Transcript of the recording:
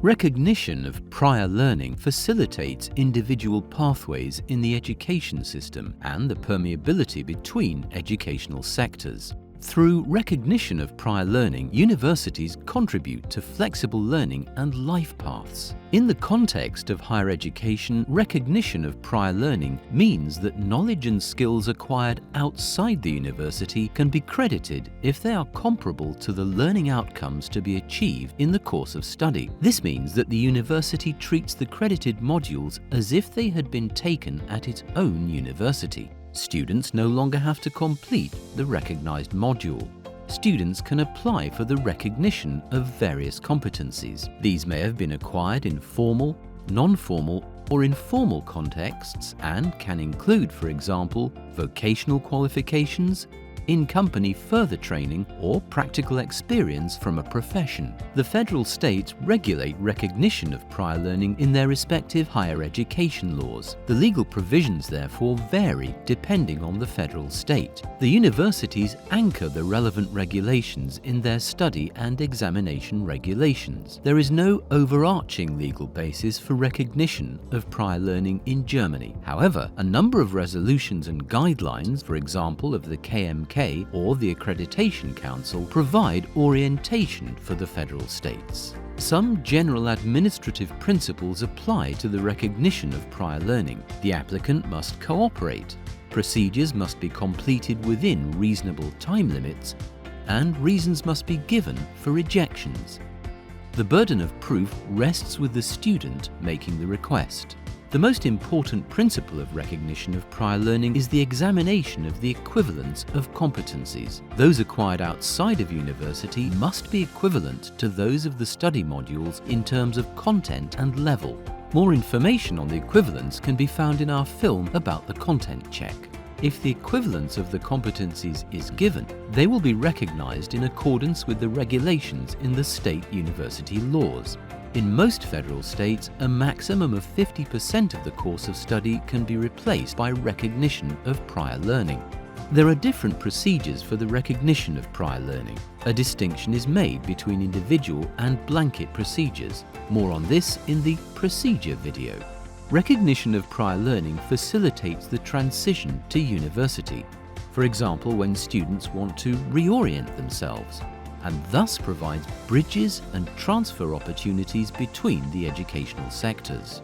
Recognition of prior learning facilitates individual pathways in the education system and the permeability between educational sectors. Through recognition of prior learning, universities contribute to flexible learning and life paths. In the context of higher education, recognition of prior learning means that knowledge and skills acquired outside the university can be credited if they are comparable to the learning outcomes to be achieved in the course of study. This means that the university treats the credited modules as if they had been taken at its own university. Students no longer have to complete the recognized module. Students can apply for the recognition of various competencies. These may have been acquired in formal, non-formal, or informal contexts and can include, for example, vocational qualifications, in-company further training, or practical experience from a profession. The federal states regulate recognition of prior learning in their respective higher education laws. The legal provisions, therefore, vary depending on the federal state. The universities anchor the relevant regulations in their study and examination regulations. There is no overarching legal basis for recognition of prior learning in Germany. However, a number of resolutions and guidelines, for example of the KMK or the Accreditation Council, provide orientation for the federal states. Some general administrative principles apply to the recognition of prior learning. The applicant must cooperate, procedures must be completed within reasonable time limits, and reasons must be given for rejections. The burden of proof rests with the student making the request. The most important principle of recognition of prior learning is the examination of the equivalence of competencies. Those acquired outside of university must be equivalent to those of the study modules in terms of content and level. More information on the equivalence can be found in our film about the content check. If the equivalence of the competencies is given, they will be recognized in accordance with the regulations in the state university laws. In most federal states, a maximum of 50% of the course of study can be replaced by recognition of prior learning. There are different procedures for the recognition of prior learning. A distinction is made between individual and blanket procedures. More on this in the procedure video. Recognition of prior learning facilitates the transition to university. For example, when students want to reorient themselves, and thus provides bridges and transfer opportunities between the educational sectors.